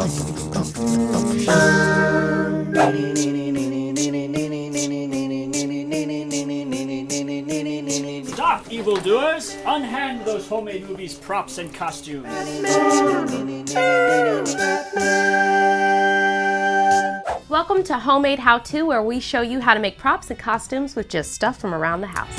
Stop, evildoers! Unhand those homemade movies, props, and costumes. Welcome to Homemade How To, where we show you how to make props and costumes with just stuff from around the house.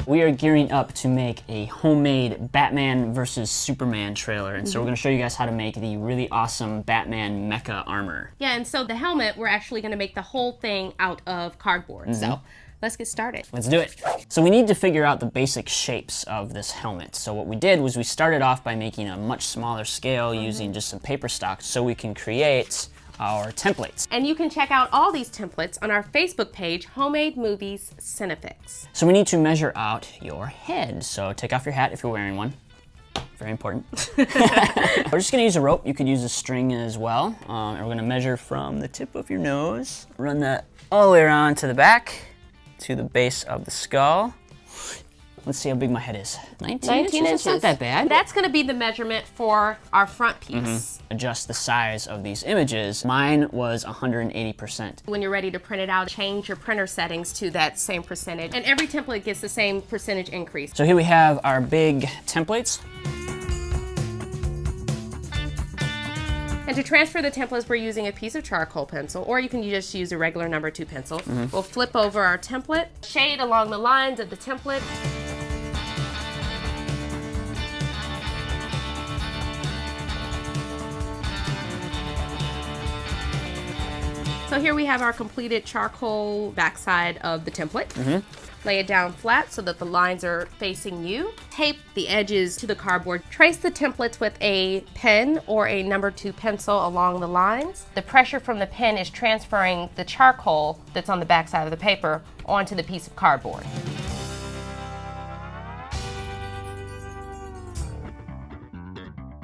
We are gearing up to make a homemade Batman versus Superman trailer, and so we're going to show you guys how to make the really awesome Batman mecha armor. Yeah, and so the helmet, we're actually going to make the whole thing out of cardboard. So let's get started. Let's do it. So we need to figure out the basic shapes of this helmet. So what we did was we started off by making a much smaller scale using just some paper stock so we can create our templates. And you can check out all these templates on our Facebook page, Homemade Movies Cinefix. So we need to measure out your head. So take off your hat if you're wearing one. Very important. We're just gonna use a rope. You could use a string as well. And we're gonna measure from the tip of your nose, run that all the way around to the back, to the base of the skull. Let's see how big my head is. 19 inches? That's not that bad. That's going to be the measurement for our front piece. Adjust the size of these images. Mine was 180%. When you're ready to print it out, change your printer settings to that same percentage. And every template gets the same percentage increase. So here we have our big templates. And to transfer the templates, we're using a piece of charcoal pencil, or you can just use a regular number 2 pencil. We'll flip over our template, shade along the lines of the template. So here we have our completed charcoal backside of the template. Lay it down flat so that the lines are facing you. Tape the edges to the cardboard. Trace the templates with a pen or a number 2 pencil along the lines. The pressure from the pen is transferring the charcoal that's on the backside of the paper onto the piece of cardboard.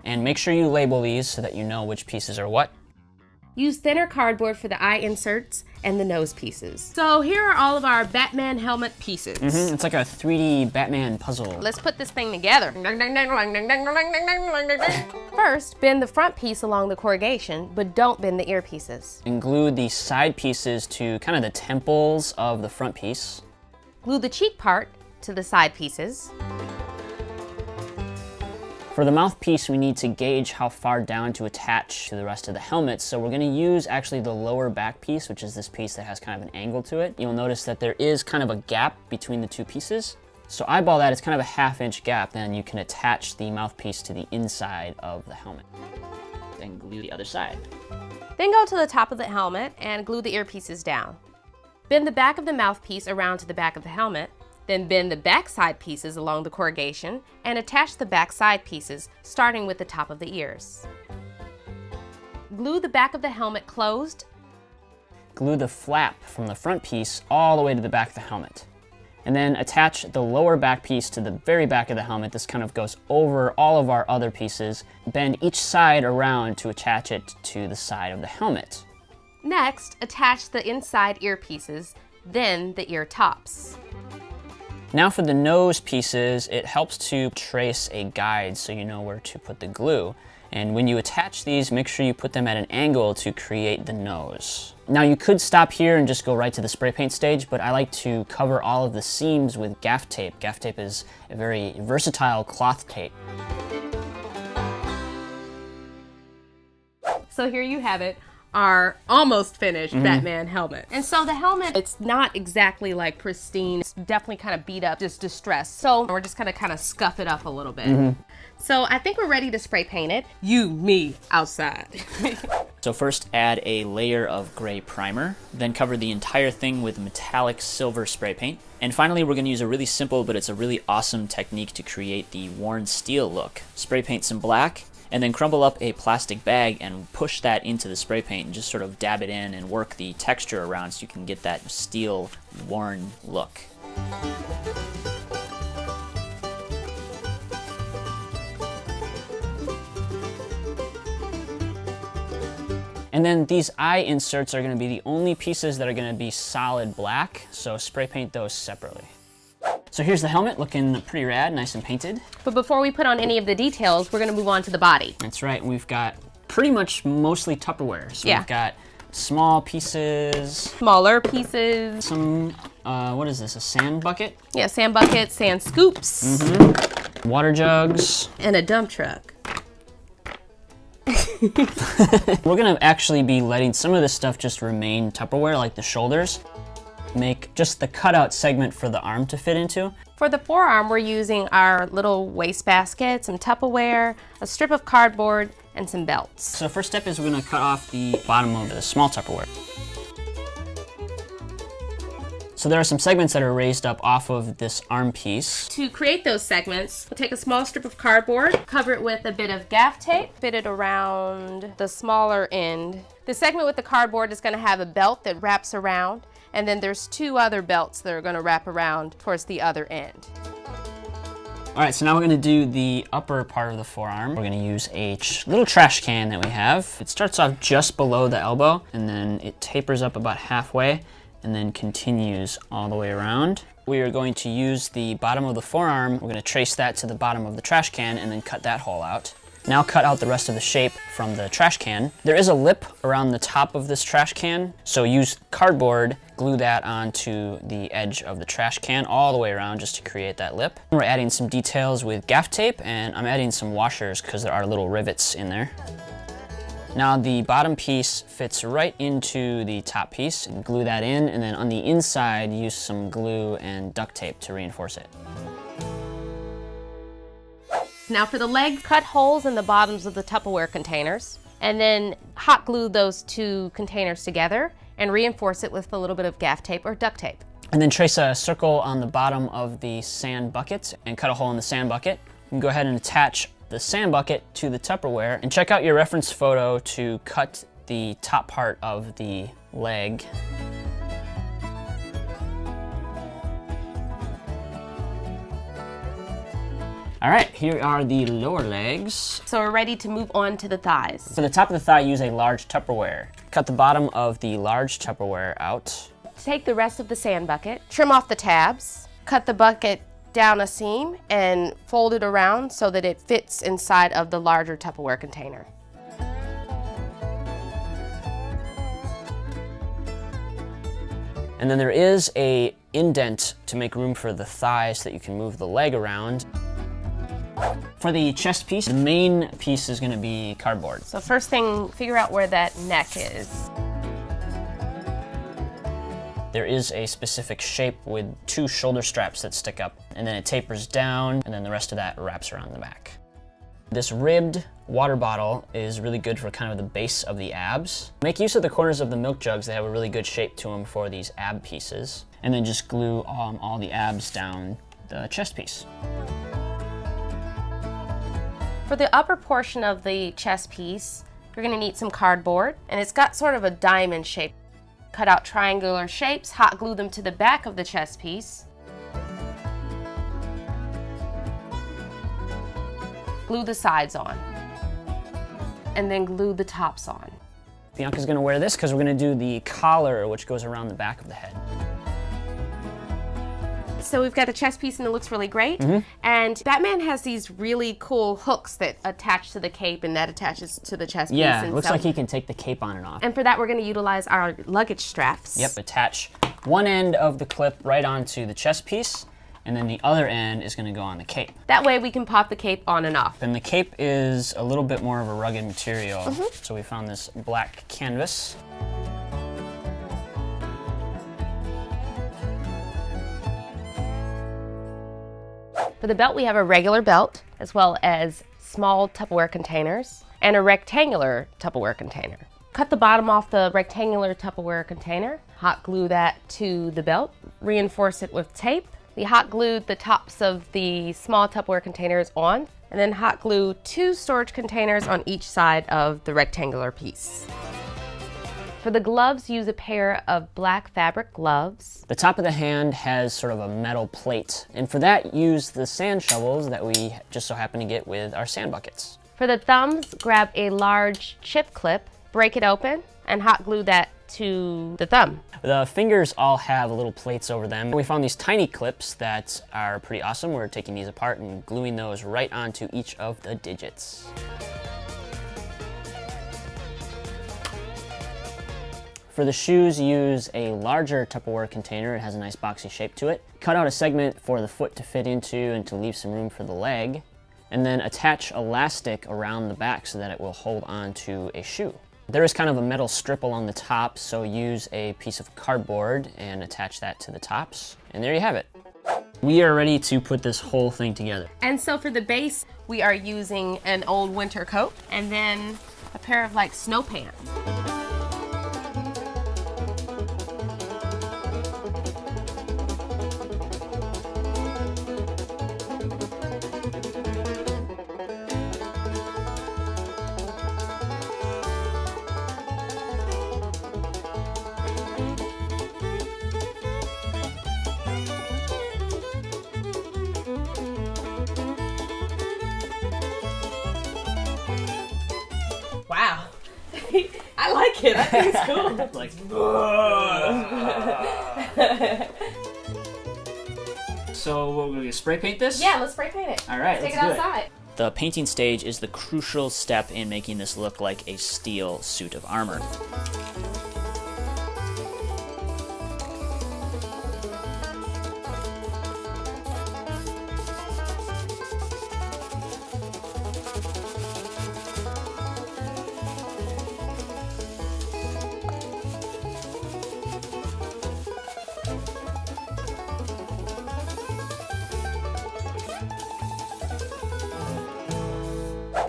And make sure you label these so that you know which pieces are what. Use thinner cardboard for the eye inserts and the nose pieces. So here are all of our Batman helmet pieces. It's like a 3D Batman puzzle. Let's put this thing together. First, bend the front piece along the corrugation, but don't bend the earpieces. And glue the side pieces to kind of the temples of the front piece. Glue the cheek part to the side pieces. For the mouthpiece, we need to gauge how far down to attach to the rest of the helmet. So we're gonna use actually the lower back piece, which is this piece that has kind of an angle to it. You'll notice that there is kind of a gap between the two pieces. So eyeball that, it's kind of a 1/2 inch gap, then you can attach the mouthpiece to the inside of the helmet. Then glue the other side. Then go to the top of the helmet and glue the earpieces down. Bend the back of the mouthpiece around to the back of the helmet. Then bend the back side pieces along the corrugation and attach the back side pieces, starting with the top of the ears. Glue the back of the helmet closed. Glue the flap from the front piece all the way to the back of the helmet. And then attach the lower back piece to the very back of the helmet. This kind of goes over all of our other pieces. Bend each side around to attach it to the side of the helmet. Next, attach the inside ear pieces, then the ear tops. Now for the nose pieces, it helps to trace a guide so you know where to put the glue. And when you attach these, make sure you put them at an angle to create the nose. Now you could stop here and just go right to the spray paint stage, but I like to cover all of the seams with gaff tape. Gaff tape is a very versatile cloth tape. So here you have it, our almost finished Batman helmet. And so the helmet, it's not exactly like pristine. It's definitely kind of beat up, just distressed. So we're just gonna kind of scuff it up a little bit. So I think we're ready to spray paint it. You, me, outside. So first add a layer of gray primer, then cover the entire thing with metallic silver spray paint. And finally, we're gonna use a really simple, but it's a really awesome technique to create the worn steel look. Spray paint some black, and then crumble up a plastic bag and push that into the spray paint and just sort of dab it in and work the texture around so you can get that steel worn look. And then these eye inserts are going to be the only pieces that are going to be solid black, so spray paint those separately. So here's the helmet, looking pretty rad, nice and painted. But before we put on any of the details, we're gonna move on to the body. That's right, we've got pretty much mostly Tupperware. So Yeah. we've got small pieces, Smaller pieces. some, what is this, a sand bucket? Yeah, sand buckets, sand scoops, Water jugs. and a dump truck. We're gonna actually be letting some of this stuff just remain Tupperware, like the shoulders. Make just the cutout segment for the arm to fit into. For the forearm, we're using our little wastebasket, some Tupperware, a strip of cardboard, and some belts. So first step is we're gonna cut off the bottom of the small Tupperware. So there are some segments that are raised up off of this arm piece. To create those segments, we'll take a small strip of cardboard, cover it with a bit of gaff tape, fit it around the smaller end. The segment with the cardboard is going to have a belt that wraps around, and then there's 2 other belts that are going to wrap around towards the other end. All right, so now we're gonna do the upper part of the forearm. We're gonna use a little trash can that we have. It starts off just below the elbow, and then it tapers up about halfway, and then continues all the way around. We are going to use the bottom of the forearm. We're gonna trace that to the bottom of the trash can and then cut that hole out. Now cut out the rest of the shape from the trash can. There is a lip around the top of this trash can, so use cardboard, glue that onto the edge of the trash can all the way around just to create that lip. We're adding some details with gaff tape, and I'm adding some washers because there are little rivets in there. Now the bottom piece fits right into the top piece, and glue that in, and then on the inside use some glue and duct tape to reinforce it. Now for the legs, cut holes in the bottoms of the Tupperware containers, and then hot glue those 2 containers together and reinforce it with a little bit of gaff tape or duct tape. And then trace a circle on the bottom of the sand bucket and cut a hole in the sand bucket. You can go ahead and attach the sand bucket to the Tupperware, and check out your reference photo to cut the top part of the leg. All right, here are the lower legs. So we're ready to move on to the thighs. For the top of the thigh, use a large Tupperware. Cut the bottom of the large Tupperware out. Take the rest of the sand bucket, trim off the tabs, cut the bucket down a seam, and fold it around so that it fits inside of the larger Tupperware container. And then there is a indent to make room for the thigh so that you can move the leg around. For the chest piece, the main piece is going to be cardboard. So first thing, figure out where that neck is. There is a specific shape with 2 shoulder straps that stick up, and then it tapers down, and then the rest of that wraps around the back. This ribbed water bottle is really good for kind of the base of the abs. Make use of the corners of the milk jugs. They have a really good shape to them for these ab pieces. And then just glue all the abs down the chest piece. For the upper portion of the chest piece, you're going to need some cardboard, and it's got sort of a diamond shape. Cut out triangular shapes, hot glue them to the back of the chest piece. Glue the sides on, and then glue the tops on. Bianca's gonna wear this because we're gonna do the collar, which goes around the back of the head. So we've got a chest piece and it looks really great. And Batman has these really cool hooks that attach to the cape, and that attaches to the chest piece. Yeah, and it looks so- like he can take the cape on and off. And for that, we're going to utilize our luggage straps. Yep, attach one end of the clip right onto the chest piece, and then the other end is gonna go on the cape. That way we can pop the cape on and off. And the cape is a little bit more of a rugged material, so we found this black canvas. For the belt, we have a regular belt, as well as small Tupperware containers, and a rectangular Tupperware container. Cut the bottom off the rectangular Tupperware container, hot glue that to the belt, reinforce it with tape. We hot glued the tops of the small Tupperware containers on, and then hot glue 2 storage containers on each side of the rectangular piece. For the gloves, use a pair of black fabric gloves. The top of the hand has sort of a metal plate, and for that, use the sand shovels that we just so happen to get with our sand buckets. For the thumbs, grab a large chip clip, break it open, and hot glue that to the thumb. The fingers all have little plates over them. We found these tiny clips that are pretty awesome. We're taking these apart and gluing those right onto each of the digits. For the shoes, use a larger Tupperware container. It has a nice boxy shape to it. Cut out a segment for the foot to fit into and to leave some room for the leg. And then attach elastic around the back so that it will hold on to a shoe. There is kind of a metal strip along the top, so use a piece of cardboard and attach that to the tops. And there you have it. We are ready to put this whole thing together. And so for the base, we are using an old winter coat and then a pair of like snow pants. Wow. I like it. I think it's cool. Like, so we're gonna spray paint this? Yeah, let's spray paint it. All right, Take let's it do it. outside. The painting stage is the crucial step in making this look like a steel suit of armor.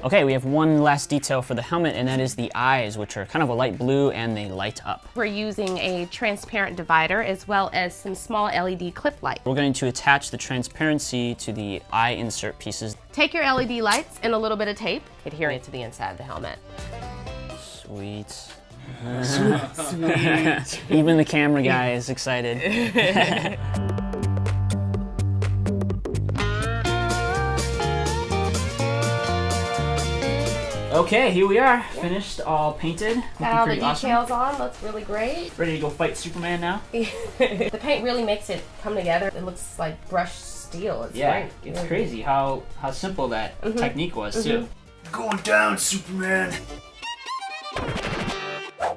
Okay, we have one last detail for the helmet, and that is the eyes, which are kind of a light blue and they light up. We're using a transparent divider as well as some small LED clip lights. We're going to attach the transparency to the eye insert pieces. Take your LED lights and a little bit of tape, adhere it to the inside of the helmet. Sweet. Sweet. Even the camera guy is excited. Okay, here we are, finished, all painted. Got all the Looking pretty details on, looks really great. Ready to go fight Superman now? The paint really makes it come together. It looks like brushed steel. It's Yeah, great. it's crazy how simple that technique was too. Going down, Superman.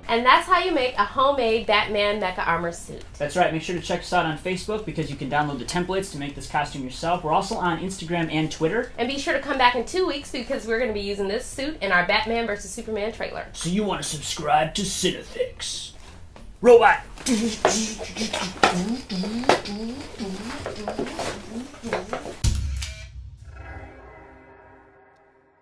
And that's how you make a homemade Batman mecha armor suit. That's right, make sure to check us out on Facebook because you can download the templates to make this costume yourself. We're also on Instagram and Twitter. And be sure to come back in 2 weeks because we're going to be using this suit in our Batman vs. Superman trailer. So you want to subscribe to Cinefix. Robot.